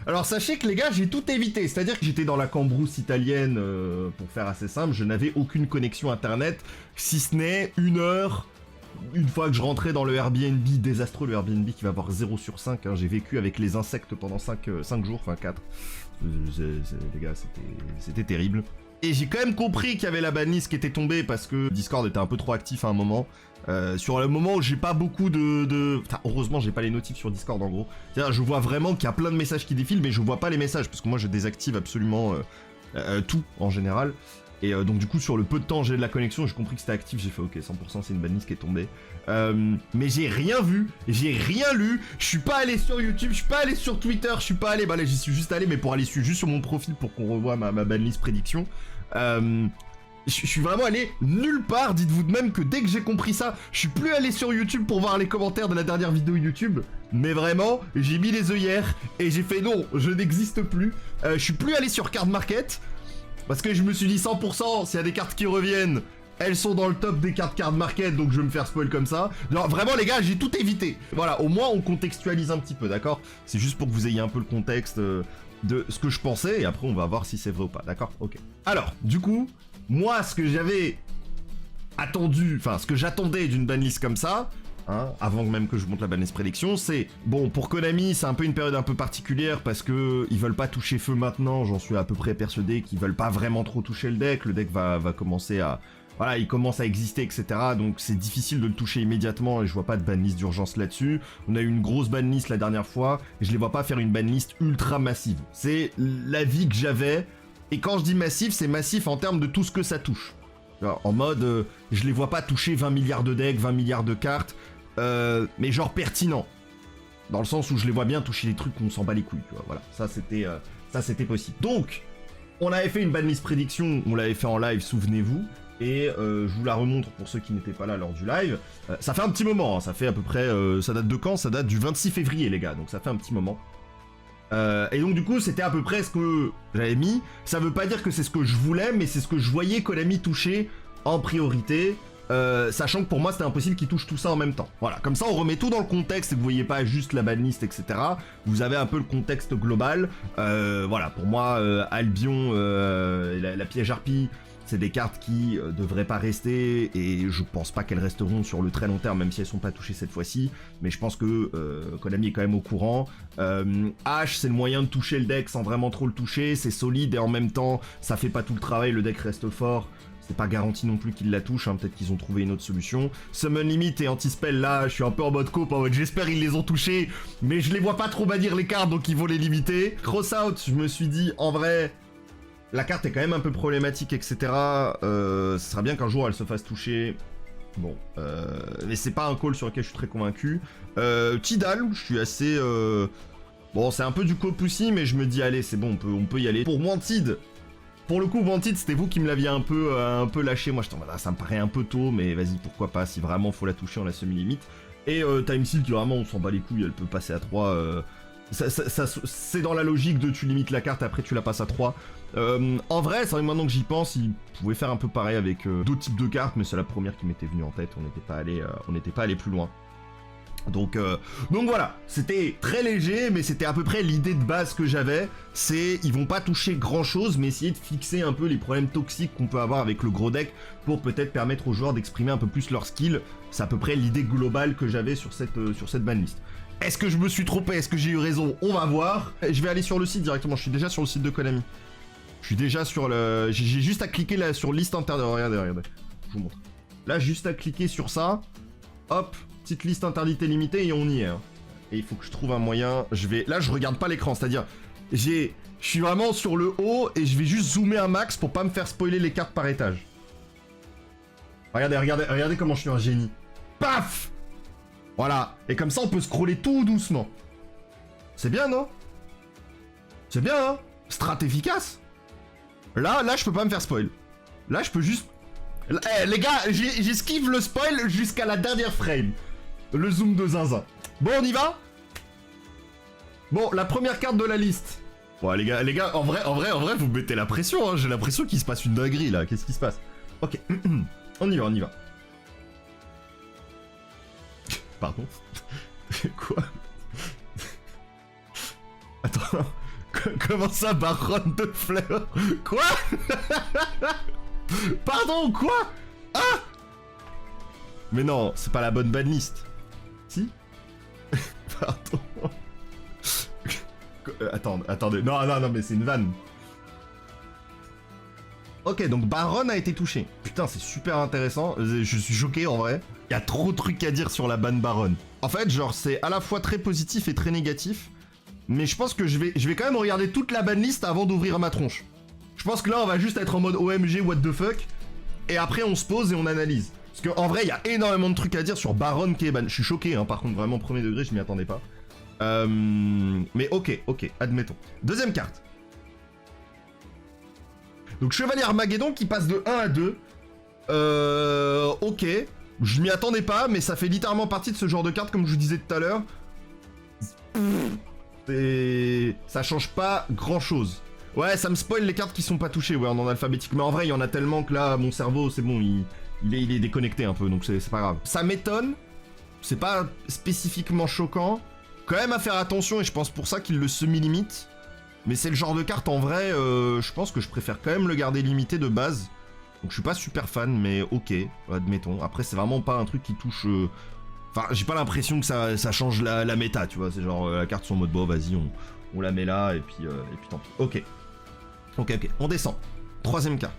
Alors sachez que les gars, j'ai tout évité. C'est-à-dire que j'étais dans la cambrousse italienne, pour faire assez simple, je n'avais aucune connexion internet, si ce n'est 1 heure. Une fois que je rentrais dans le Airbnb, désastreux le Airbnb qui va avoir 0 sur 5, hein, j'ai vécu avec les insectes pendant 5 jours, enfin 4. Les gars, c'était terrible. Et j'ai quand même compris qu'il y avait la banlist qui était tombée parce que Discord était un peu trop actif à un moment. Sur le moment où j'ai pas beaucoup Enfin, heureusement, j'ai pas les notifs sur Discord en gros. C'est-à-dire, je vois vraiment qu'il y a plein de messages qui défilent, mais je vois pas les messages parce que moi je désactive absolument tout en général. Et donc du coup sur le peu de temps j'ai de la connexion, j'ai compris que c'était actif, j'ai fait ok 100% c'est une banlist qui est tombée. Mais j'ai rien vu, j'ai rien lu, je suis pas allé sur YouTube, je suis pas allé sur Twitter, je suis pas allé, bah là j'y suis juste allé mais pour aller juste sur mon profil pour qu'on revoie ma banlist prédiction. Je suis vraiment allé nulle part, dites-vous de même que dès que j'ai compris ça, je suis plus allé sur YouTube pour voir les commentaires de la dernière vidéo YouTube, mais vraiment, j'ai mis les œillères et j'ai fait non, je n'existe plus, je suis plus allé sur Card Market, parce que je me suis dit 100%, s'il y a des cartes qui reviennent, elles sont dans le top des cartes Card Market, donc je vais me faire spoil comme ça. Genre vraiment les gars, j'ai tout évité. Voilà, au moins on contextualise un petit peu, d'accord? C'est juste pour que vous ayez un peu le contexte de ce que je pensais, et après on va voir si c'est vrai ou pas, d'accord? Ok. Alors, du coup, moi ce que j'avais attendu, enfin ce que j'attendais d'une banlist comme ça, hein, avant même que je monte la banlist prédiction, c'est bon pour Konami, c'est un peu une période un peu particulière parce que ils veulent pas toucher feu maintenant, j'en suis à peu près persuadé qu'ils veulent pas vraiment trop toucher le deck va commencer à voilà, il commence à exister, etc. Donc c'est difficile de le toucher immédiatement et je vois pas de banlist d'urgence là-dessus. On a eu une grosse banlist la dernière fois et je les vois pas faire une banlist ultra massive. C'est l'avis que j'avais, et quand je dis massif, c'est massif en termes de tout ce que ça touche. Alors, en mode, je les vois pas toucher 20 milliards de decks, 20 milliards de cartes, mais genre pertinent. Dans le sens où je les vois bien toucher des trucs qu'on s'en bat les couilles, tu vois, voilà. Ça c'était possible. Donc, on avait fait une banlist prédiction, on l'avait fait en live, souvenez-vous, et je vous la remontre pour ceux qui n'étaient pas là lors du live. Ça fait un petit moment, hein, ça fait à peu près, ça date de quand? Ça date du 26 février les gars, donc ça fait un petit moment. Et donc du coup c'était à peu près ce que j'avais mis. Ça veut pas dire que c'est ce que je voulais, mais c'est ce que je voyais Konami toucher en priorité, sachant que pour moi c'était impossible qu'ils touchent tout ça en même temps. Voilà, comme ça on remet tout dans le contexte et que vous voyez pas juste la banlist, etc. Vous avez un peu le contexte global. Voilà, pour moi Albion, la piège harpie, c'est des cartes qui devraient pas rester, et je pense pas qu'elles resteront sur le très long terme, même si elles sont pas touchées cette fois-ci, mais je pense que Konami est quand même au courant. H, c'est le moyen de toucher le deck sans vraiment trop le toucher, c'est solide et en même temps, ça fait pas tout le travail, le deck reste fort. C'est pas garanti non plus qu'ils la touchent, hein, peut-être qu'ils ont trouvé une autre solution. Summon Limit et Anti-Spell, là, je suis un peu en mode cope, en mode j'espère ils les ont touchés, mais je les vois pas trop bannir les cartes, donc ils vont les limiter. Cross Out, je me suis dit, en vrai, la carte est quand même un peu problématique, etc. Ce sera bien qu'un jour elle se fasse toucher. Bon, mais c'est pas un call sur lequel je suis très convaincu. Tidal, je suis assez... Bon, c'est un peu du cop aussi, mais je me dis, allez, c'est bon, on peut y aller. Pour Wanted, pour le coup, Wanted, c'était vous qui me l'aviez un peu lâché. Moi, j'étais en mode, ça me paraît un peu tôt, mais vas-y, pourquoi pas, si vraiment faut la toucher en la semi-limite. Et Time Seal, qui vraiment, on s'en bat les couilles, elle peut passer à 3... c'est dans la logique de tu limites la carte, après tu la passes à 3. En vrai, c'est vrai que maintenant que j'y pense, ils pouvaient faire un peu pareil avec d'autres types de cartes, mais c'est la première qui m'était venue en tête, on n'était pas allé plus loin. Donc voilà, c'était très léger, mais c'était à peu près l'idée de base que j'avais, c'est ils vont pas toucher grand chose, mais essayer de fixer un peu les problèmes toxiques qu'on peut avoir avec le gros deck, pour peut-être permettre aux joueurs d'exprimer un peu plus leur skill. C'est à peu près l'idée globale que j'avais sur cette banlist. Est-ce que je me suis trompé? Est-ce que j'ai eu raison? On va voir. Je vais aller sur le site directement, je suis déjà sur le site de Konami. Je suis déjà sur le... J'ai juste à cliquer là sur liste interdite. Regardez, je vous montre. Là, juste à cliquer sur ça. Hop, petite liste interdite et limitée et on y est. Hein. Et il faut que je trouve un moyen. Là, je regarde pas l'écran, c'est-à-dire... Je suis vraiment sur le haut et je vais juste zoomer un max pour pas me faire spoiler les cartes par étage. Regardez comment je suis un génie. Paf! Voilà, et comme ça on peut scroller tout doucement. C'est bien, non? C'est bien, hein? Strat efficace. Là, je peux pas me faire spoil. Là, je peux juste... les gars, j'esquive le spoil jusqu'à la dernière frame. Le zoom de zinzin. Bon, on y va? Bon, la première carte de la liste. Bon, les gars, en vrai, vous mettez la pression, hein. J'ai l'impression qu'il se passe une dinguerie, là. Qu'est-ce qui se passe? Ok, on y va. Pardon. Quoi? Attends, Comment ça, baronne de fleurs? Quoi? Pardon, quoi? Ah! Mais non, c'est pas la bonne banlist. Si? Pardon. Attendez. Non, mais c'est une vanne. Ok, donc Baron a été touché. Putain, c'est super intéressant. Je suis choqué en vrai. Il y a trop de trucs à dire sur la ban Baron. En fait, genre, c'est à la fois très positif et très négatif. Mais je pense que je vais quand même regarder toute la banlist avant d'ouvrir ma tronche. Je pense que là, on va juste être en mode OMG, what the fuck. Et après, on se pose et on analyse. Parce qu'en vrai, il y a énormément de trucs à dire sur Baron qui est ban. Je suis choqué, hein, par contre, vraiment, premier degré, je m'y attendais pas. Mais ok, admettons. Deuxième carte. Donc Chevalier Armageddon qui passe de 1 à 2. Ok. Je m'y attendais pas, mais ça fait littéralement partie de ce genre de carte, comme je vous disais tout à l'heure. Et ça change pas grand chose. Ouais, ça me spoil les cartes qui sont pas touchées, ouais, en alphabétique. Mais en vrai, il y en a tellement que là, mon cerveau, c'est bon, il est déconnecté un peu, donc c'est pas grave. Ça m'étonne. C'est pas spécifiquement choquant. Quand même à faire attention, et je pense pour ça qu'il le semi-limite. Mais c'est le genre de carte, en vrai, je pense que je préfère quand même le garder limité de base. Donc je suis pas super fan, mais ok, admettons. Après, c'est vraiment pas un truc qui touche... Enfin, j'ai pas l'impression que ça change la méta, tu vois. C'est genre, la carte sont en mode, bon, vas-y, on la met là, et puis tant pis. Ok, on descend. Troisième carte.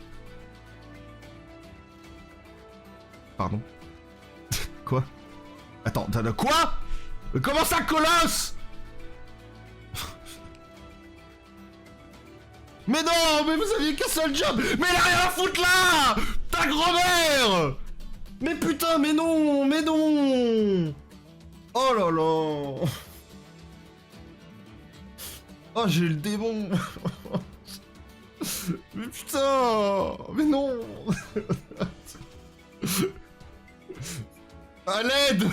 Pardon. Quoi? Attends, quoi? Comment ça, Colosse? Mais non, mais vous aviez qu'un seul job. Mais elle a rien à foutre là. Ta grand-mère. Mais putain, mais non. Oh là là. Oh, j'ai le démon. Mais putain. Mais non. À l'aide.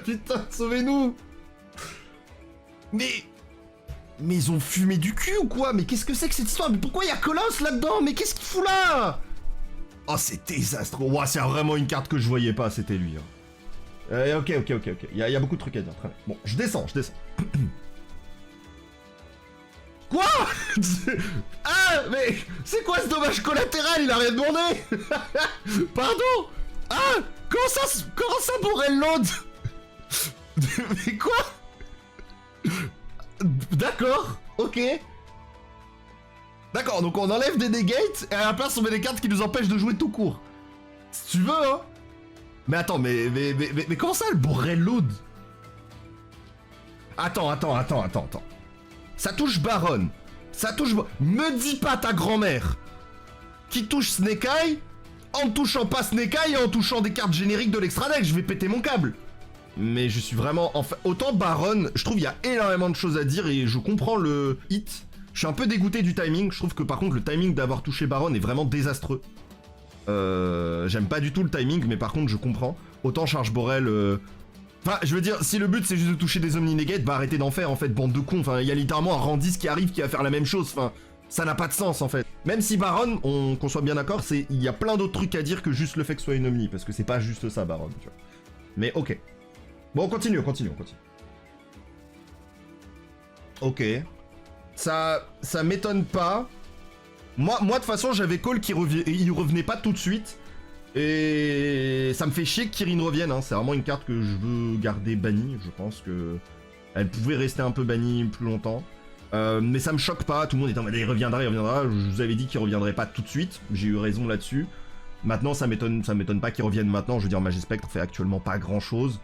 Putain, sauvez-nous. Mais ils ont fumé du cul ou quoi? Mais qu'est-ce que c'est que cette histoire? Mais pourquoi il y a Colosse là-dedans? Mais qu'est-ce qu'il fout là? Oh, c'est désastreux. Ouah, c'est vraiment une carte que je voyais pas, c'était lui. Hein. Ok. Il y a beaucoup de trucs à dire. Très bien. Bon, je descends. Quoi? Ah, mais c'est quoi ce dommage collatéral? Il a rien demandé. Pardon? Ah, comment ça Borel load? Mais quoi? D'accord, ok. D'accord, donc on enlève des negates et à la place on met des cartes qui nous empêchent de jouer tout court. Si tu veux, hein. Mais attends, mais comment ça le Borel load? Attends. Ça touche Baron. Me dis pas ta grand-mère qui touche Snake Eye en ne touchant pas Snake Eye et en touchant des cartes génériques de l'extra deck. Je vais péter mon câble. Mais je suis vraiment... Enfin, autant Baron, je trouve il y a énormément de choses à dire et je comprends le hit. Je suis un peu dégoûté du timing. Je trouve que par contre le timing d'avoir touché Baron est vraiment désastreux. J'aime pas du tout le timing, mais par contre je comprends. Autant Charge Borel... Enfin, je veux dire, si le but c'est juste de toucher des Omni-Negate, bah arrêtez d'en faire en fait, bande de cons. Enfin, il y a littéralement un Randis qui arrive qui va faire la même chose. Enfin, ça n'a pas de sens en fait. Même si Baron, qu'on soit bien d'accord, il y a plein d'autres trucs à dire que juste le fait que ce soit une Omni. Parce que c'est pas juste ça, Baron, tu vois. Mais ok. Bon, on continue. Ok. Ça m'étonne pas. Moi de toute façon, j'avais call qu'il revenait pas tout de suite. Et ça me fait chier que Kirin revienne, hein. C'est vraiment une carte que je veux garder bannie. Je pense que elle pouvait rester un peu bannie plus longtemps. Mais ça me choque pas, tout le monde est en mode il reviendra. Je vous avais dit qu'il reviendrait pas tout de suite. J'ai eu raison là-dessus. Maintenant, ça m'étonne pas qu'il revienne maintenant. Je veux dire, Magispectre fait actuellement pas grand-chose.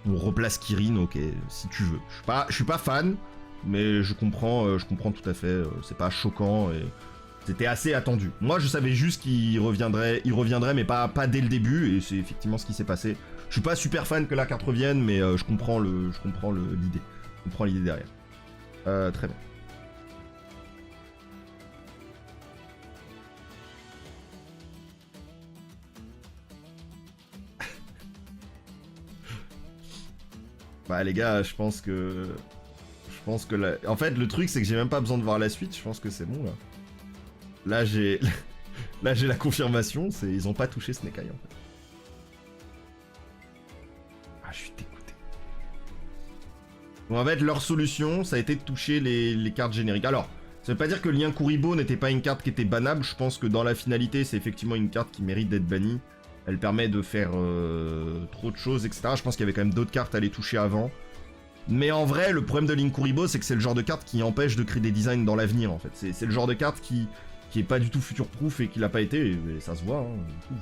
On replace Kirin, ok, si tu veux. Je suis pas fan, mais je comprends tout à fait. C'est pas choquant et c'était assez attendu. Moi, je savais juste qu'il reviendrait, mais pas dès le début, et c'est effectivement ce qui s'est passé. Je suis pas super fan que la carte revienne, mais je comprends l'idée. Je comprends l'idée derrière. Très bien. Bah les gars, je pense que en fait le truc c'est que j'ai même pas besoin de voir la suite, je pense que c'est bon là. Là j'ai la confirmation, ils ont pas touché Snake Eye en fait. Ah, je suis dégoûté. Donc en fait, leur solution, ça a été de toucher les cartes génériques. Alors, ça veut pas dire que Lien Kuribo n'était pas une carte qui était bannable. Je pense que dans la finalité, c'est effectivement une carte qui mérite d'être bannie. Elle permet de faire trop de choses, etc. Je pense qu'il y avait quand même d'autres cartes à les toucher avant. Mais en vrai, le problème de Lien Kuribo, c'est que c'est le genre de carte qui empêche de créer des designs dans l'avenir, en fait. C'est le genre de carte qui est pas du tout future-proof et qui l'a pas été, et ça se voit, hein, du coup,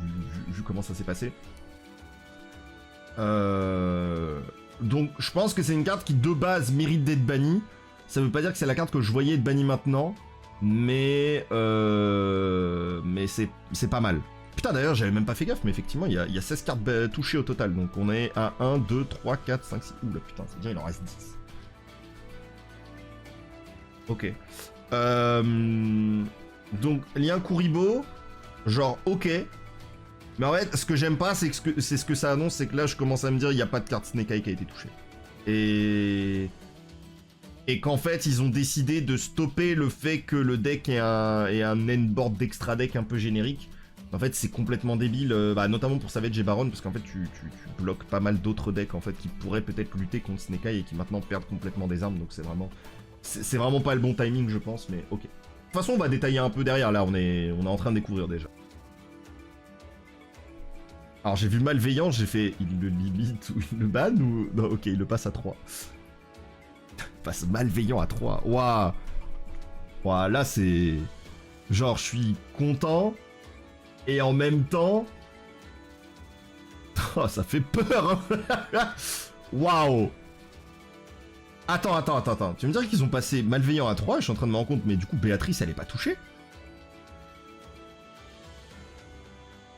vu comment ça s'est passé. Donc, je pense que c'est une carte qui, de base, mérite d'être bannie. Ça veut pas dire que c'est la carte que je voyais être bannie maintenant, mais c'est pas mal. Putain, d'ailleurs, j'avais même pas fait gaffe, mais effectivement, il y a 16 cartes touchées au total. Donc, on est à 1, 2, 3, 4, 5, 6... Oula, putain, c'est bien, il en reste 10. Ok. Donc, Lien Kuribo, genre, ok. Mais en fait, ce que j'aime pas, c'est ce que ça annonce, c'est que là, je commence à me dire, il n'y a pas de carte Snake Eye qui a été touchée. Et qu'en fait, ils ont décidé de stopper le fait que le deck ait un endboard d'extra deck un peu générique. En fait, c'est complètement débile, notamment pour Savage et Baron, parce qu'en fait, tu bloques pas mal d'autres decks en fait qui pourraient peut-être lutter contre Snake Eye et qui maintenant perdent complètement des armes, donc c'est vraiment pas le bon timing, je pense, mais ok. De toute façon, on va détailler un peu derrière, là, on est en train de découvrir déjà. Alors j'ai vu Malveillant, j'ai fait, il le limite ou il le banne ou... Non, ok, il le passe à 3. Il passe Malveillant à 3, waouh. Waouh, là c'est... Genre, je suis content, et en même temps... Oh, ça fait peur, hein. Waouh. Attends. Tu veux me dire qu'ils ont passé Malveillant à 3, je suis en train de me rendre compte, mais du coup, Béatrice, elle est pas touchée?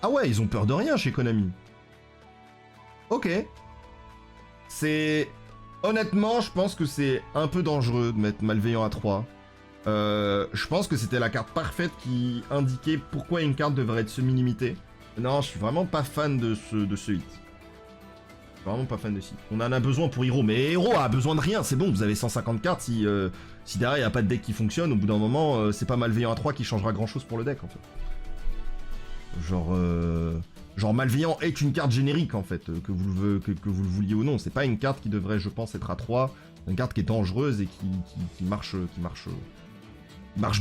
Ah ouais, ils ont peur de rien chez Konami. Ok. C'est... Honnêtement, je pense que c'est un peu dangereux de mettre Malveillant à 3. Je pense que c'était la carte parfaite qui indiquait pourquoi une carte devrait être semi-limitée. Non, je suis vraiment pas fan de ce hit. Vraiment pas fan de ce hit. On en a besoin pour Hero, mais Hero a besoin de rien, c'est bon, vous avez 150 cartes, si derrière il n'y a pas de deck qui fonctionne, au bout d'un moment, c'est pas Malveillant à 3 qui changera grand chose pour le deck en fait. Genre Malveillant est une carte générique en fait, que vous le vouliez ou non. C'est pas une carte qui devrait, je pense, être à 3. C'est une carte qui est dangereuse et qui marche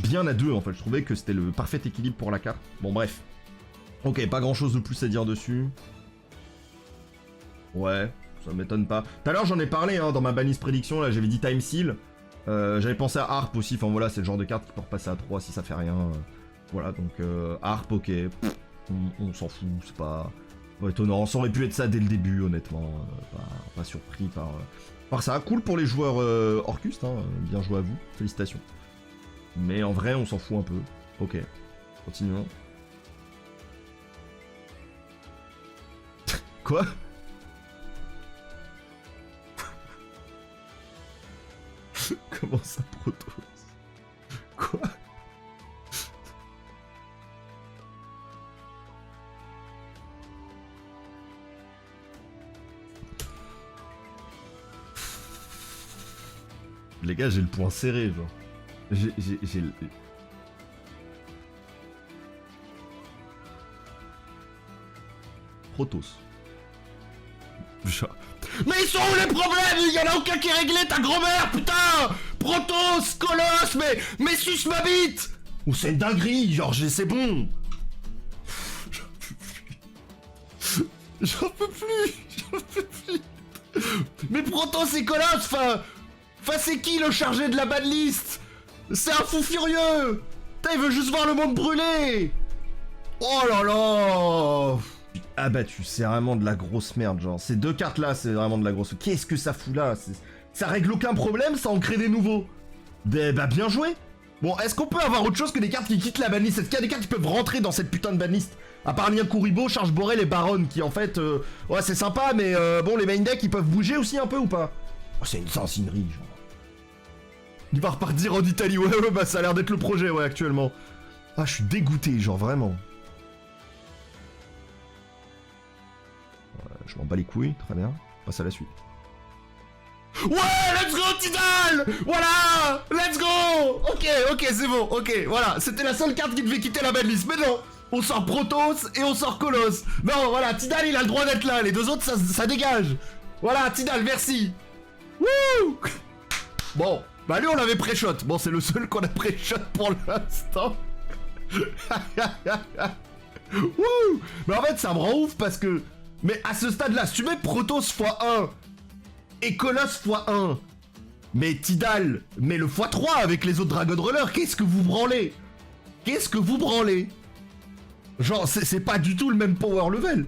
bien à 2 en fait. Je trouvais que c'était le parfait équilibre pour la carte. Bon bref. Ok, pas grand chose de plus à dire dessus. Ouais, ça m'étonne pas. Tout à l'heure j'en ai parlé hein, dans ma banlist prédiction, là j'avais dit Time Seal. J'avais pensé à Harp aussi, enfin voilà, c'est le genre de carte qui peut repasser à 3 si ça fait rien. Voilà, donc Harp, ok. On s'en fout, c'est pas étonnant. Ça aurait pu être ça dès le début, honnêtement. Pas surpris par ça. Cool pour les joueurs Orcust, hein. Bien joué à vous, félicitations. Mais en vrai, on s'en fout un peu. Ok, continuons. Quoi? Comment ça, Protos? Quoi? Les gars, j'ai le poing serré, genre. J'ai le... Protos. Genre... Mais ils sont où les problèmes? Y'en a aucun qui est réglé, ta grand-mère, putain! Protos, Colosse, mais suce ma bite! Ou c'est une dinguerie, genre, c'est bon! J'en peux plus! Mais Protos et Colosse, enfin, c'est qui le chargé de la banlist? C'est un fou furieux! Putain, il veut juste voir le monde brûler! Oh là là! Abattu, c'est vraiment de la grosse merde, genre. Ces deux cartes-là, c'est vraiment de la grosse... Qu'est-ce que ça fout là? Ça règle aucun problème, ça en crée des nouveaux. Bah bien joué. Bon, est-ce qu'on peut avoir autre chose que des cartes qui quittent la banlist? Est-ce qu'il y a des cartes qui peuvent rentrer dans cette putain de banlist? À part Lien Kuribo, Charge Borel et Baron, qui en fait... ouais, c'est sympa, mais bon, les main decks, ils peuvent bouger aussi un peu ou pas? Oh, c'est une sensinerie, genre. Il va repartir en Italie, ouais, bah ça a l'air d'être le projet, ouais, actuellement. Ah, je suis dégoûté, genre, vraiment. Je m'en bats les couilles, très bien. On passe à la suite. Ouais, let's go, Tidal! Voilà! Let's go! Ok, c'est bon, ok, voilà. C'était la seule carte qui devait quitter la banlist, mais non! On sort Protos et on sort Colosse. Non, voilà, Tidal, il a le droit d'être là. Les deux autres, ça dégage. Voilà, Tidal, merci. Wouh. Bon, bah lui on l'avait pré-shot. Bon, c'est le seul qu'on a pré-shot pour l'instant. Wouh. Mais en fait, ça me rend ouf parce que... Mais à ce stade-là, si tu mets Protoss x1 et Colosse x1, mais Tidal, mais le x3 avec les autres Dragon Roller, qu'est-ce que vous branlez? Qu'est-ce que vous branlez? Genre, c'est pas du tout le même power level.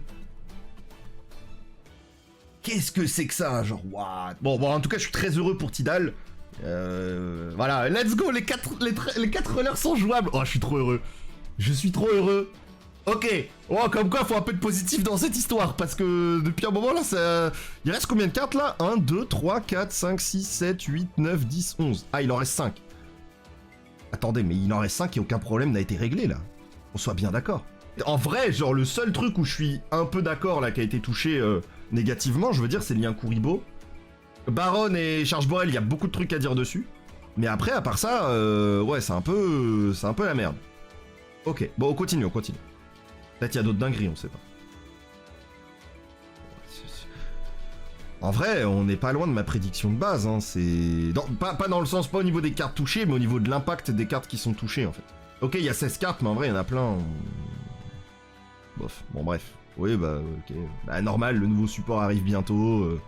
Qu'est-ce que c'est que ça? Genre, what? Bon, en tout cas, je suis très heureux pour Tidal. Voilà, let's go, les 4 rollers sont jouables. Oh, je suis trop heureux. Je suis trop heureux. Ok. Oh, comme quoi, faut un peu de positif dans cette histoire. Parce que depuis un moment, là, ça... Il reste combien de cartes, là? 1, 2, 3, 4, 5, 6, 7, 8, 9, 10, 11. Ah, il en reste 5. Attendez, mais il en reste 5 et aucun problème n'a été réglé, là. On soit bien d'accord. En vrai, genre, le seul truc où je suis un peu d'accord, là, qui a été touché négativement, je veux dire, c'est le lien Kuribo. Baron et Charge Borel, il y a beaucoup de trucs à dire dessus. Mais après, à part ça, ouais, c'est un peu la merde. Ok, bon, on continue. Peut-être il y a d'autres dingueries, on sait pas. En vrai, on n'est pas loin de ma prédiction de base, hein, c'est... Pas dans le sens, pas au niveau des cartes touchées, mais au niveau de l'impact des cartes qui sont touchées, en fait. Ok, il y a 16 cartes, mais en vrai, il y en a plein. Bof, bon bref. Oui, bah, ok. Bah, normal, le nouveau support arrive bientôt.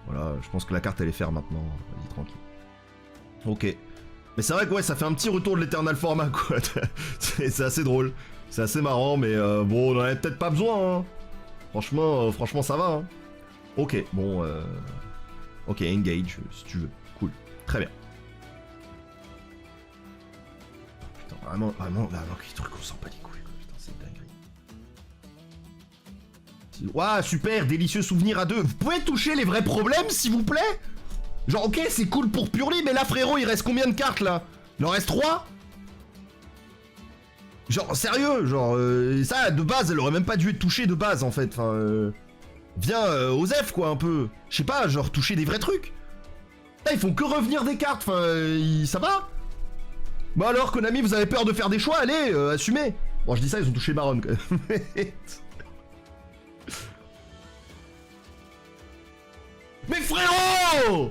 Voilà, je pense que la carte, elle est faire maintenant. Vas-y, tranquille. Ok. Mais c'est vrai que ouais, ça fait un petit retour de l'Eternal Format, quoi. C'est assez drôle. C'est assez marrant, mais bon, on en avait peut-être pas besoin, hein. Franchement, ça va, hein. Ok, bon, ok, engage, si tu veux. Cool. Très bien. Putain, vraiment, quel truc, on sent pas les couilles, quoi. Putain, c'est dingue. Ouah, super, délicieux souvenir à deux. Vous pouvez toucher les vrais problèmes, s'il vous plaît? Genre, ok, c'est cool pour Purely, mais là, frérot, il reste combien de cartes, là? Il en reste 3? Genre, sérieux, genre, ça, de base, elle aurait même pas dû être touchée de base, en fait. Enfin, viens, Osef, quoi, un peu. Je sais pas, genre, toucher des vrais trucs. Là, ils font que revenir des cartes, enfin, ça va? Bon alors, Konami, vous avez peur de faire des choix, allez, assumez. Bon, je dis ça, ils ont touché Baron, quand même. Mais frérot!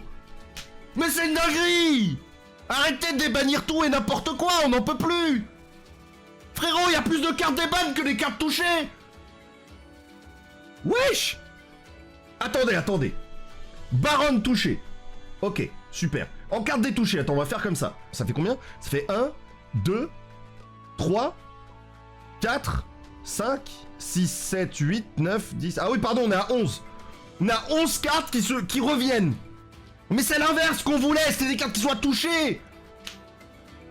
Mais c'est une dinguerie! Arrêtez de débannir tout et n'importe quoi, on n'en peut plus! Frérot, il y a plus de cartes débannes que les cartes touchées! Wesh! Attendez. Baron touché. Ok, super. En carte détouchée, attends, on va faire comme ça. Ça fait combien? Ça fait 1, 2, 3, 4, 5, 6, 7, 8, 9, 10... Ah oui, pardon, on est à 11. On a 11 cartes qui reviennent. Mais c'est l'inverse qu'on voulait, c'était des cartes qui soient touchées.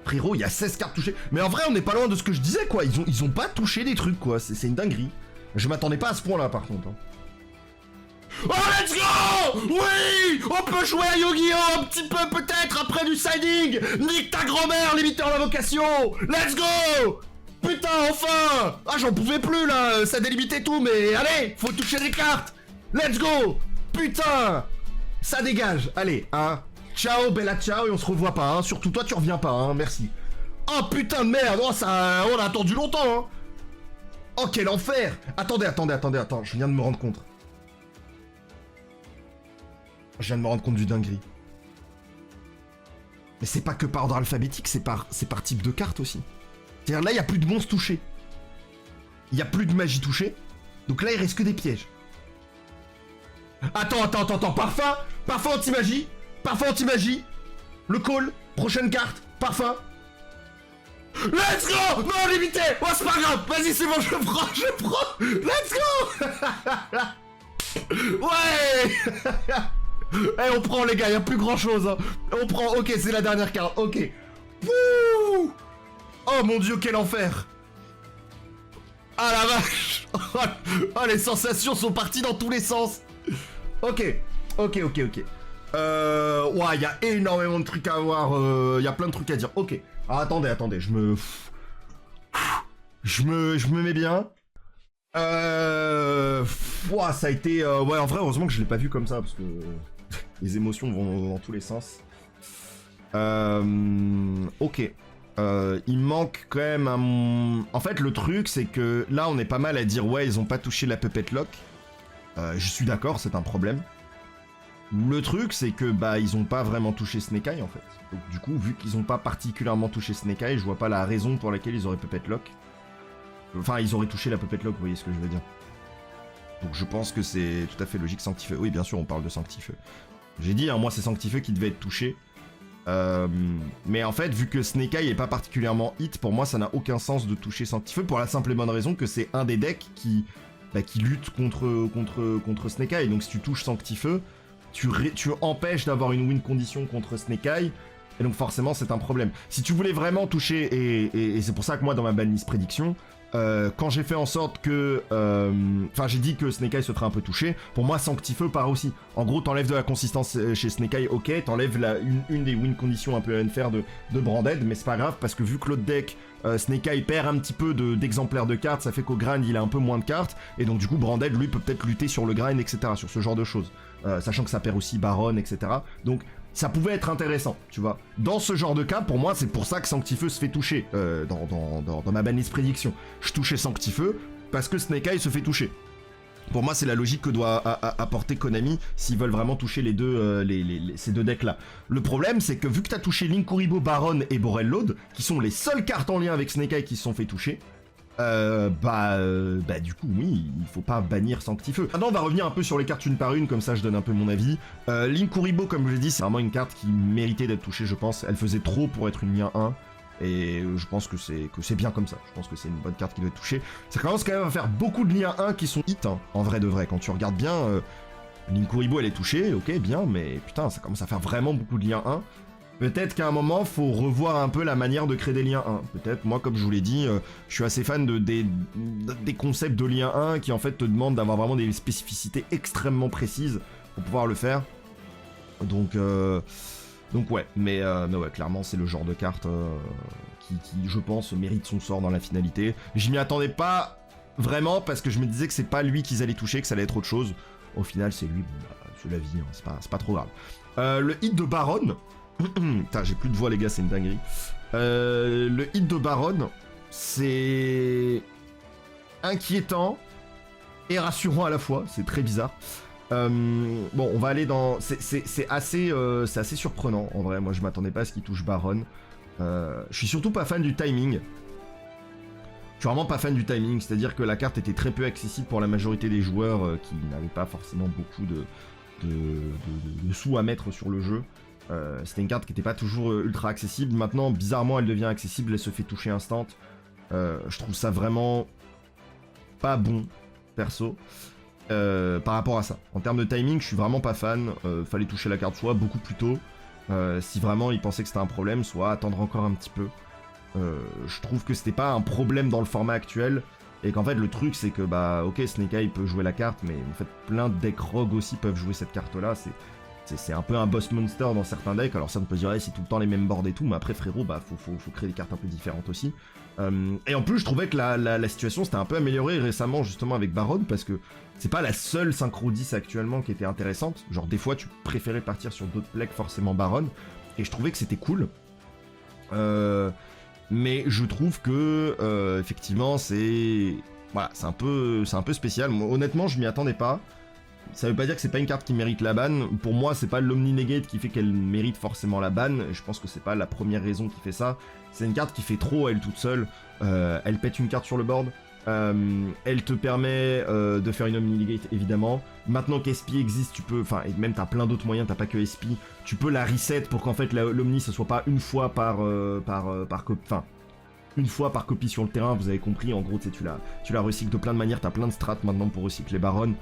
Frérot, il y a 16 cartes touchées. Mais en vrai, on n'est pas loin de ce que je disais, quoi. Ils ont pas touché des trucs, quoi. C'est une dinguerie. Je m'attendais pas à ce point-là, par contre. Hein. Oh, let's go! Oui! On peut jouer à Yu-Gi-Oh! Un petit peu, peut-être, après du siding! Nique ta grand-mère, limiteur d'invocation! Let's go! Putain, enfin! Ah, j'en pouvais plus, là. Ça délimitait tout, mais allez! Faut toucher des cartes! Let's go! Putain! Ça dégage! Allez, hein? Ciao, bella ciao, et on se revoit pas, hein? Surtout toi, tu reviens pas, hein? Merci. Oh, putain de merde! Oh, ça... On a attendu longtemps, hein? Oh, quel enfer! Attendez, je viens de me rendre compte. Je viens de me rendre compte du dinguerie. Mais c'est pas que par ordre alphabétique, c'est par type de carte aussi. C'est-à-dire là, il n'y a plus de monstres touchés. Il n'y a plus de magie touchée. Donc là, il reste que des pièges. Attends. Parfum anti-magie. Le call. Prochaine carte. Parfum. Let's go! Non, limité! Oh, c'est pas grave! Vas-y, c'est bon, je prends! Let's go! Ouais! Eh, on prend, les gars, y'a plus grand chose, hein. On prend, ok, c'est la dernière carte, ok. Wouh! Oh mon dieu, quel enfer! Ah la vache! Oh, les sensations sont parties dans tous les sens! Ok. Ouais, y'a énormément de trucs à voir, y'a plein de trucs à dire, ok. Ah, attendez, je me mets bien. Ouah, ça a été... ouais, en vrai, heureusement que je l'ai pas vu comme ça, parce que les émotions vont dans tous les sens. Ok. Il manque quand même un... En fait, le truc, c'est que là, on est pas mal à dire, ouais, ils ont pas touché la Puppet Lock. Je suis d'accord, c'est un problème. Le truc, c'est que bah ils ont pas vraiment touché Snake Eye en fait. Donc du coup, vu qu'ils ont pas particulièrement touché Snake Eye, je vois pas la raison pour laquelle ils auraient Puppet Lock. Enfin, ils auraient touché la Puppet Lock, vous voyez ce que je veux dire. Donc je pense que c'est tout à fait logique Sanctifeu. Oui, bien sûr, on parle de Sanctifeu. J'ai dit, hein, moi c'est Sanctifeu qui devait être touché. Mais en fait, vu que Snake Eye est pas particulièrement hit, pour moi ça n'a aucun sens de toucher Sanctifeu pour la simple et bonne raison que c'est un des decks qui lutte contre Snake Eye. Donc si tu touches Sanctifeu, tu empêches d'avoir une win condition contre Snake Eye, et donc forcément c'est un problème. Si tu voulais vraiment toucher, et c'est pour ça que moi dans ma banlist prédiction, quand j'ai fait en sorte que... Enfin j'ai dit que Snake Eye se ferait un peu toucher, pour moi Sanctifeu part aussi. En gros t'enlèves de la consistance chez Snake Eye, ok, t'enlèves une des win conditions un peu unfair de Branded, mais c'est pas grave parce que vu que l'autre deck Snake Eye perd un petit peu d'exemplaires de cartes, ça fait qu'au grind il a un peu moins de cartes, et donc du coup Branded lui peut peut-être lutter sur le grind, etc., sur ce genre de choses. Sachant que ça perd aussi Baron, etc. Donc ça pouvait être intéressant, tu vois. Dans ce genre de cas, pour moi, c'est pour ça que Sanctifeu se fait toucher dans ma banlist prédiction. Je touchais Sanctifeu parce que Snake Eye se fait toucher. Pour moi, c'est la logique que doit apporter Konami s'ils veulent vraiment toucher les deux, ces deux decks-là. Le problème, c'est que vu que t'as touché Linkuriboh, Baron et Borreload, qui sont les seules cartes en lien avec Snake Eye qui se sont fait toucher, du coup, oui, il faut pas bannir Sanctifeu. Maintenant, on va revenir un peu sur les cartes une par une, comme ça je donne un peu mon avis. Linkuriboh, comme je l'ai dit, c'est vraiment une carte qui méritait d'être touchée, je pense. Elle faisait trop pour être une lien 1. Et je pense que c'est bien comme ça. Je pense que c'est une bonne carte qui doit être touchée. Ça commence quand même à faire beaucoup de liens 1 qui sont hits, hein, en vrai de vrai. Quand tu regardes bien, Linkuriboh elle est touchée, ok, bien, mais putain, ça commence à faire vraiment beaucoup de liens 1. Peut-être qu'à un moment, faut revoir un peu la manière de créer des liens 1. Peut-être, moi, comme je vous l'ai dit, je suis assez fan des concepts de liens 1 qui en fait te demandent d'avoir vraiment des spécificités extrêmement précises pour pouvoir le faire. Donc ouais, mais ouais, clairement, c'est le genre de carte qui, je pense, mérite son sort dans la finalité. Je m'y attendais pas vraiment parce que je me disais que c'est pas lui qu'ils allaient toucher, que ça allait être autre chose. Au final, c'est lui, bon, bah, c'est la vie, hein, c'est pas trop grave. Le hit de Baron... Putain, j'ai plus de voix les gars, c'est une dinguerie. Le hit de Baron, c'est inquiétant et rassurant à la fois, c'est très bizarre. Bon, on va aller dans... C'est assez surprenant, en vrai, moi je m'attendais pas à ce qu'il touche Baron. Je suis surtout pas fan du timing. Je suis vraiment pas fan du timing, c'est-à-dire que la carte était très peu accessible pour la majorité des joueurs qui n'avaient pas forcément beaucoup de sous à mettre sur le jeu. C'était une carte qui n'était pas toujours ultra accessible. Maintenant, bizarrement, elle devient accessible, elle se fait toucher instant. Je trouve ça vraiment pas bon, perso, par rapport à ça. En termes de timing, je suis vraiment pas fan. Fallait toucher la carte soit beaucoup plus tôt, si vraiment ils pensaient que c'était un problème, soit attendre encore un petit peu. Je trouve que c'était pas un problème dans le format actuel, et qu'en fait le truc c'est que bah ok, Snake Eye peut jouer la carte, mais en fait plein de decks rogue aussi peuvent jouer cette carte là. C'est un peu un boss monster dans certains decks. Alors ça on peut se dire ouais, c'est tout le temps les mêmes boards et tout, mais après frérot, bah faut créer des cartes un peu différentes aussi. Et en plus je trouvais que la situation s'était un peu améliorée récemment justement avec Baron, parce que c'est pas la seule synchro 10 actuellement qui était intéressante. Genre des fois tu préférais partir sur d'autres plaques forcément Baron, et je trouvais que c'était cool. Mais je trouve que effectivement c'est un peu spécial. Moi, honnêtement je m'y attendais pas. Ça veut pas dire que c'est pas une carte qui mérite la ban. Pour moi, c'est pas l'Omni Negate qui fait qu'elle mérite forcément la ban. Je pense que c'est pas la première raison qui fait ça. C'est une carte qui fait trop elle toute seule. Elle pète une carte sur le board. Elle te permet de faire une Omni Negate évidemment. Maintenant qu'SP existe, tu peux, enfin, et même t'as plein d'autres moyens, t'as pas que SP. Tu peux la reset pour qu'en fait l'Omni ce soit pas une fois une fois par copie sur le terrain. Vous avez compris, en gros, tu la recycles de plein de manières. T'as plein de strats maintenant pour recycler Baron.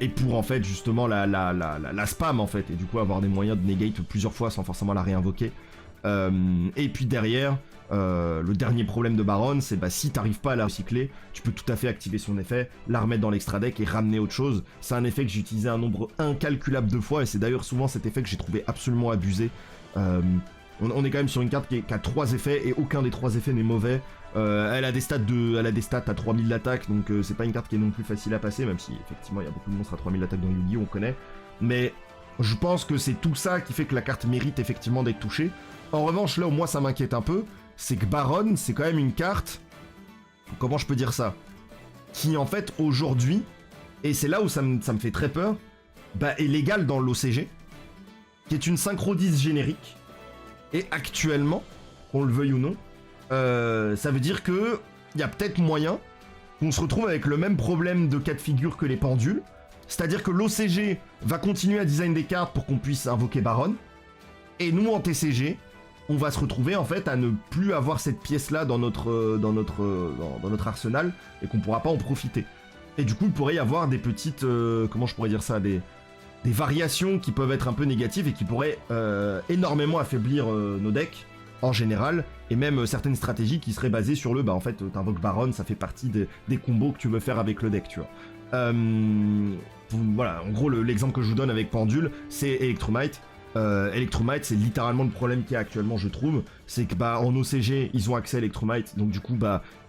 Et pour en fait justement la spam en fait, et du coup avoir des moyens de negate plusieurs fois sans forcément la réinvoquer. Et puis derrière, le dernier problème de Baron, c'est si t'arrives pas à la recycler, tu peux tout à fait activer son effet, la remettre dans l'extra deck et ramener autre chose. C'est un effet que j'ai utilisé un nombre incalculable de fois, et c'est d'ailleurs souvent cet effet que j'ai trouvé absolument abusé. On est quand même sur une carte qui a 3 effets, et aucun des 3 effets n'est mauvais. Elle a des stats à 3000 d'attaque, donc c'est pas une carte qui est non plus facile à passer, même si effectivement il y a beaucoup de monstres à 3000 d'attaque dans Yu-Gi-Oh, on connaît. Mais je pense que c'est tout ça qui fait que la carte mérite effectivement d'être touchée. En revanche, là où moi ça m'inquiète un peu, c'est que Baron, c'est quand même une carte, comment je peux dire ça, qui en fait aujourd'hui, et c'est là où ça me fait très peur, bah, est légale dans l'OCG, qui est une synchro 10 générique, et actuellement, qu'on le veuille ou non, ça veut dire que il y a peut-être moyen qu'on se retrouve avec le même problème de cas de figure que les pendules, c'est-à-dire que l'OCG va continuer à design des cartes pour qu'on puisse invoquer Baronne, et nous en TCG, on va se retrouver en fait à ne plus avoir cette pièce-là dans notre arsenal, et qu'on pourra pas en profiter. Et du coup, il pourrait y avoir des petites, comment je pourrais dire ça, des variations qui peuvent être un peu négatives et qui pourraient énormément affaiblir nos decks en général, et même certaines stratégies qui seraient basées sur le en fait t'invoques Baronne, ça fait partie des combos que tu veux faire avec le deck, tu vois. Voilà, en gros l'exemple que je vous donne avec Pendule, c'est Electromite. Electromite, c'est littéralement le problème qu'il y a actuellement, je trouve, c'est que en OCG ils ont accès à Electromite, donc du coup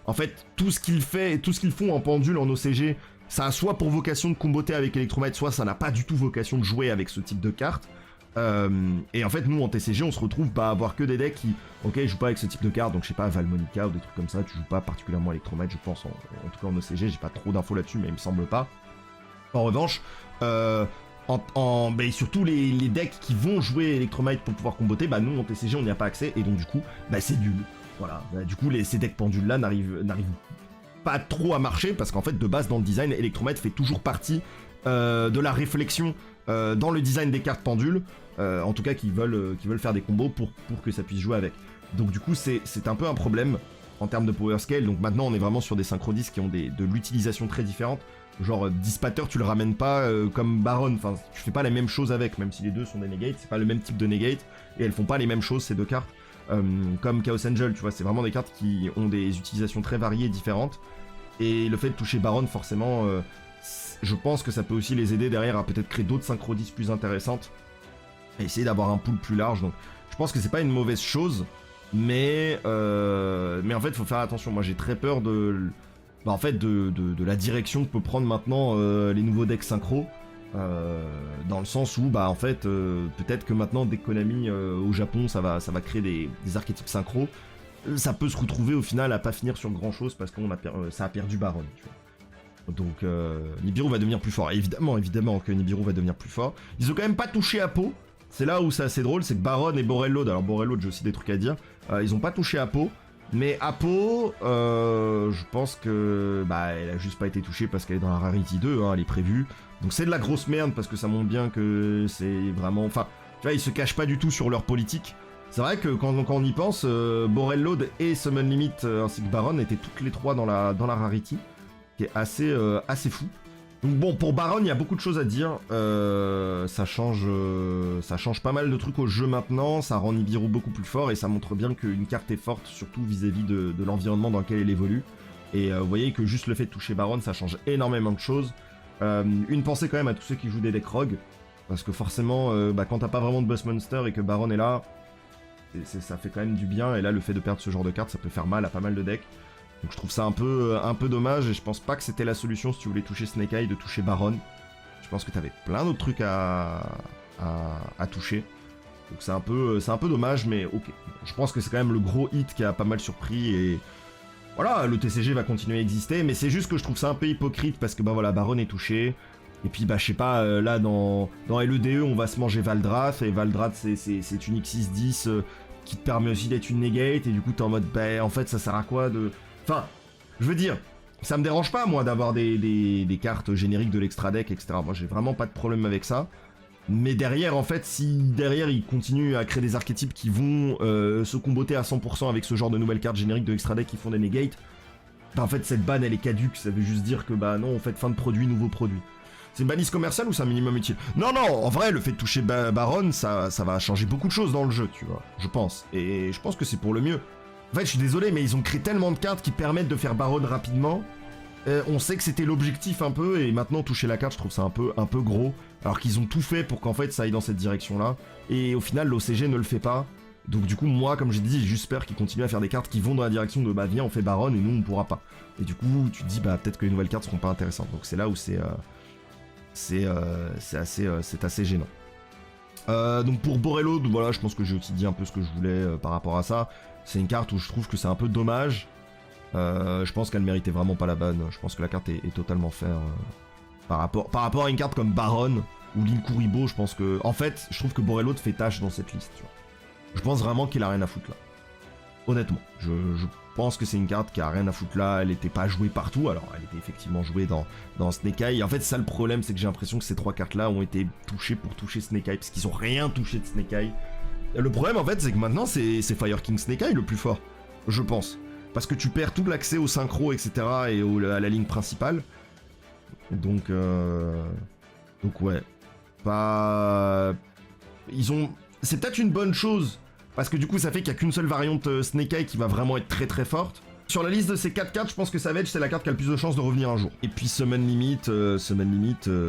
en fait tout ce qu'ils font en Pendule en OCG, ça a soit pour vocation de comboter avec Electromite, soit ça n'a pas du tout vocation de jouer avec ce type de carte. Et en fait, nous en TCG, on se retrouve à avoir que des decks qui, ok, jouent pas avec ce type de carte, donc je sais pas, Valmonica ou des trucs comme ça, tu joues pas particulièrement Electromite, je pense, en tout cas en OCG, j'ai pas trop d'infos là-dessus, mais il me semble pas. En revanche, surtout les decks qui vont jouer Electromite pour pouvoir comboter, nous en TCG, on n'y a pas accès, et donc du coup, c'est nul. Voilà, du coup, ces decks pendules là n'arrivent pas trop à marcher, parce qu'en fait, de base, dans le design, Electromite fait toujours partie de la réflexion dans le design des cartes pendules, en tout cas qui veulent faire des combos pour que ça puisse jouer avec. Donc du coup c'est un peu un problème en termes de power scale, donc maintenant on est vraiment sur des synchro 10 qui ont de l'utilisation très différente. Genre Dispater tu le ramènes pas comme Baron, enfin tu fais pas la même chose avec, même si les deux sont des negates, c'est pas le même type de negate, et elles font pas les mêmes choses ces deux cartes. Comme Chaos Angel, tu vois, c'est vraiment des cartes qui ont des utilisations très variées et différentes, et le fait de toucher Baron forcément... je pense que ça peut aussi les aider derrière à peut-être créer d'autres synchro 10 plus intéressantes et essayer d'avoir un pool plus large. Donc je pense que c'est pas une mauvaise chose, mais en fait faut faire attention. Moi j'ai très peur de la direction que peut prendre maintenant les nouveaux decks synchro, dans le sens où en fait peut-être que maintenant dès que Konami au Japon ça va créer des archétypes synchro, ça peut se retrouver au final à pas finir sur grand chose parce qu'on ça a perdu Baron, tu vois. Donc Nibiru va devenir plus fort. Évidemment que Nibiru va devenir plus fort. Ils ont quand même pas touché Apo. C'est là où c'est assez drôle, c'est que Baron et Borreload, alors Borreload j'ai aussi des trucs à dire, ils ont pas touché Apo. Mais Apo, je pense que elle a juste pas été touchée parce qu'elle est dans la Rarity 2, elle est prévue. Donc c'est de la grosse merde parce que ça montre bien que c'est vraiment... Enfin, tu vois, ils se cachent pas du tout sur leur politique. C'est vrai que quand on y pense, Borreload et Summon Limit ainsi que Baron étaient toutes les trois dans la Rarity, qui est assez fou. Donc bon, pour Baron, il y a beaucoup de choses à dire. Ça change pas mal de trucs au jeu maintenant, ça rend Nibiru beaucoup plus fort, et ça montre bien qu'une carte est forte, surtout vis-à-vis de l'environnement dans lequel elle évolue. Et vous voyez que juste le fait de toucher Baron, ça change énormément de choses. Une pensée quand même à tous ceux qui jouent des decks rogue, parce que forcément, quand t'as pas vraiment de boss monster et que Baron est là, ça fait quand même du bien, et là le fait de perdre ce genre de carte, ça peut faire mal à pas mal de decks. Donc je trouve ça un peu dommage, et je pense pas que c'était la solution si tu voulais toucher Snake Eye de toucher Baron. Je pense que t'avais plein d'autres trucs à toucher. Donc c'est un peu dommage, mais ok. Je pense que c'est quand même le gros hit qui a pas mal surpris, et voilà, le TCG va continuer à exister, mais c'est juste que je trouve ça un peu hypocrite parce que voilà, Baron est touché. Et puis je sais pas, là dans LEDE on va se manger Valdrath, et Valdrath c'est une X6-10 qui te permet aussi d'être une negate, et du coup t'es en mode en fait ça sert à quoi de... Enfin, je veux dire, ça me dérange pas moi d'avoir des cartes génériques de l'extra deck, etc. Moi j'ai vraiment pas de problème avec ça. Mais derrière, en fait, si derrière ils continuent à créer des archétypes qui vont se comboter à 100% avec ce genre de nouvelles cartes génériques de extra deck qui font des negates, en fait cette ban elle est caduque, ça veut juste dire que non, en fait fin de produit, nouveau produit. C'est une banise commerciale ou c'est un minimum utile? Non, en vrai, le fait de toucher Baron, ça va changer beaucoup de choses dans le jeu, tu vois, je pense. Et je pense que c'est pour le mieux. En fait, je suis désolé, mais ils ont créé tellement de cartes qui permettent de faire Baron rapidement. On sait que c'était l'objectif un peu, et maintenant toucher la carte, je trouve ça un peu gros. Alors qu'ils ont tout fait pour qu'en fait ça aille dans cette direction-là. Et au final, l'OCG ne le fait pas. Donc du coup, moi, comme j'ai dit, j'espère qu'ils continuent à faire des cartes qui vont dans la direction de viens, on fait Baron et nous on pourra pas. Et du coup, tu te dis peut-être que les nouvelles cartes seront pas intéressantes. Donc c'est là où c'est assez gênant. Donc pour Borrello, voilà, je pense que j'ai aussi dit un peu ce que je voulais par rapport à ça. C'est une carte où je trouve que c'est un peu dommage. Je pense qu'elle méritait vraiment pas la ban. Je pense que la carte est totalement fair par rapport à une carte comme Baron. ou Linkuribo, je pense que... En fait, je trouve que Borrello te fait tâche dans cette liste, tu vois. Je pense vraiment qu'il a rien à foutre là. Honnêtement, je pense que c'est une carte qui a rien à foutre là, elle était pas jouée partout, alors elle était effectivement jouée dans Snake Eye. En fait, ça le problème, c'est que j'ai l'impression que ces 3 cartes là ont été touchées pour toucher Snake Eye, parce qu'ils ont rien touché de Snake Eye. Le problème en fait, c'est que maintenant c'est Fire King Snake Eye le plus fort, je pense. Parce que tu perds tout l'accès au synchro, etc. et à la ligne principale. Donc ouais. Pas... Ils ont... C'est peut-être une bonne chose, parce que du coup ça fait qu'il n'y a qu'une seule variante Snake Eye qui va vraiment être très très forte. Sur la liste de ces 4 cartes, je pense que Savage c'est la carte qui a le plus de chances de revenir un jour. Et puis Summon Limit,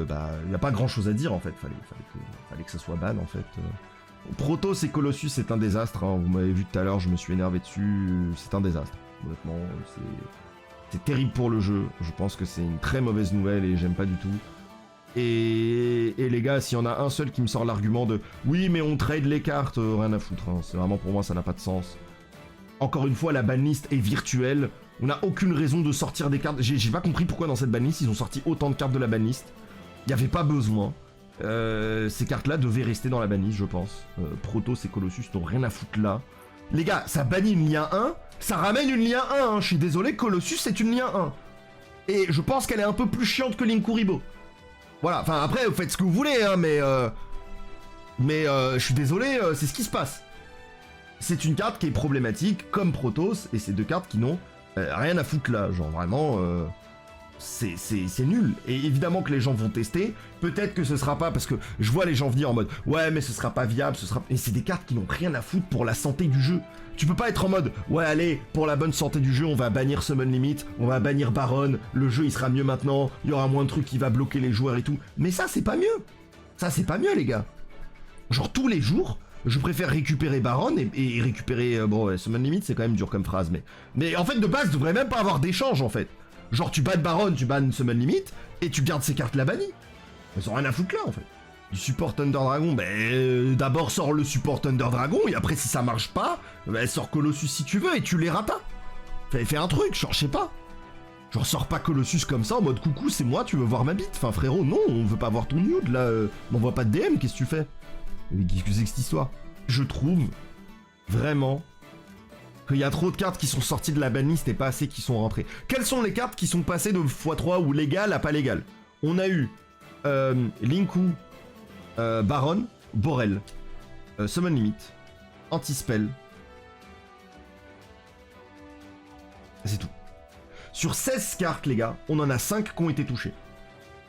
bah il n'y a pas grand chose à dire en fait, fallait que ça soit ban en fait. Protoss et Colossus c'est un désastre, hein. Vous m'avez vu tout à l'heure, je me suis énervé dessus, c'est un désastre. Honnêtement, c'est terrible pour le jeu, je pense que c'est une très mauvaise nouvelle et j'aime pas du tout. Et les gars, s'il y en a un seul qui me sort l'argument de oui mais on trade les cartes, rien à foutre, hein. C'est vraiment pour moi ça n'a pas de sens. Encore une fois, la banlist est virtuelle, on n'a aucune raison de sortir des cartes, j'ai pas compris pourquoi dans cette banlist ils ont sorti autant de cartes de la banlist, il n'y avait pas besoin. Ces cartes là devaient rester dans la banlist je pense. Protoss et Colossus n'ont rien à foutre là. Les gars, ça bannit une lien 1, ça ramène une lien 1, hein. Je suis désolé, Colossus c'est une lien 1. Et je pense qu'elle est un peu plus chiante que Linkuribo. Voilà, enfin après vous faites ce que vous voulez, hein, mais je suis désolé, c'est ce qui se passe. C'est une carte qui est problématique, comme Protoss, et c'est 2 cartes qui n'ont rien à foutre là, genre vraiment... c'est nul. Et évidemment que les gens vont tester. Peut-être que ce sera pas, parce que je vois les gens venir en mode ouais mais ce sera pas viable, ce sera... Et c'est des cartes qui n'ont rien à foutre pour la santé du jeu. Tu peux pas être en mode ouais allez, pour la bonne santé du jeu on va bannir Summon Limit, on va bannir Baron, le jeu il sera mieux maintenant, il y aura moins de trucs qui va bloquer les joueurs et tout. Mais ça c'est pas mieux. Ça c'est pas mieux les gars. Genre tous les jours je préfère récupérer Baron et récupérer... bon ouais, Summon Limit c'est quand même dur comme phrase, mais en fait de base devrait même pas avoir d'échange en fait. Genre tu bannes Baron, tu bannes Summon Limit, et tu gardes ces cartes là bannies. Ils ont rien à foutre là en fait. Du support Thunder Dragon, d'abord sors le support Thunder Dragon, et après si ça marche pas, sors Colossus si tu veux, et tu les ratas. Fais un truc, genre je sais pas. Genre sors pas Colossus comme ça en mode coucou c'est moi, tu veux voir ma bite. Enfin frérot, non, on veut pas voir ton nude là, m'envoie pas de DM, qu'est-ce que tu fais? Qu'est-ce que c'est que cette histoire? Je trouve vraiment... qu'il y a trop de cartes qui sont sorties de la banlist et pas assez qui sont rentrées. Quelles sont les cartes qui sont passées de x3 ou légal à pas légal? On a eu Linku, Baron, Borel, Summon Limit, Anti-Spell. C'est tout. Sur 16 cartes, les gars, on en a 5 qui ont été touchées.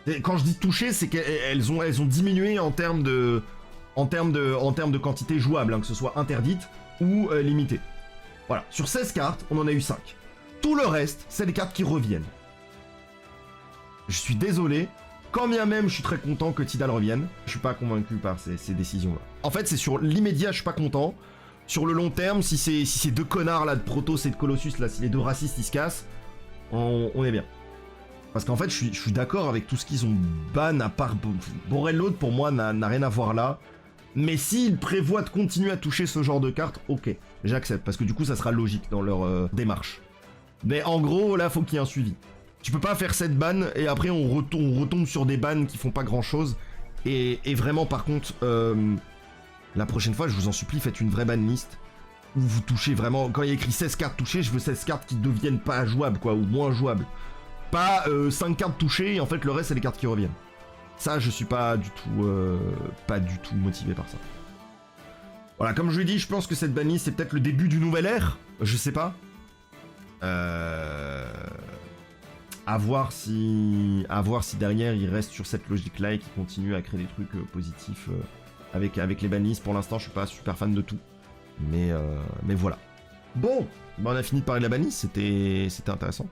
Et quand je dis touchées, c'est qu'elles ont diminué en termes de quantité jouable, hein, que ce soit interdite ou limitée. Voilà, sur 16 cartes, on en a eu 5. Tout le reste, c'est des cartes qui reviennent. Je suis désolé, quand bien même je suis très content que Tidal revienne, je suis pas convaincu par ces décisions-là. En fait, c'est sur l'immédiat, je suis pas content. Sur le long terme, si ces 2 connards là de Protoss et de Colossus, là, si les 2 racistes ils se cassent, on est bien. Parce qu'en fait, je suis d'accord avec tout ce qu'ils ont ban, à part Borrello, pour moi, n'a rien à voir là. Mais s'ils prévoient de continuer à toucher ce genre de cartes, ok, j'accepte, parce que du coup ça sera logique dans leur démarche. Mais en gros, là, faut qu'il y ait un suivi. Tu peux pas faire cette ban, et après on retombe sur des bans qui font pas grand chose. Et vraiment, par contre, la prochaine fois, je vous en supplie, faites une vraie banlist, où vous touchez vraiment, quand il y a écrit 16 cartes touchées, je veux 16 cartes qui deviennent pas jouables, quoi, ou moins jouables. Pas 5 cartes touchées, et en fait le reste c'est les cartes qui reviennent. Ça, je suis pas du tout motivé par ça. Voilà, comme je l'ai dit, je pense que cette banlist c'est peut-être le début du nouvel ère. Je sais pas. À voir si derrière il reste sur cette logique-là et qu'il continue à créer des trucs positifs avec les banlists. Pour l'instant, je suis pas super fan de tout. Mais voilà. Bon, on a fini de parler de la banlist, c'était intéressant.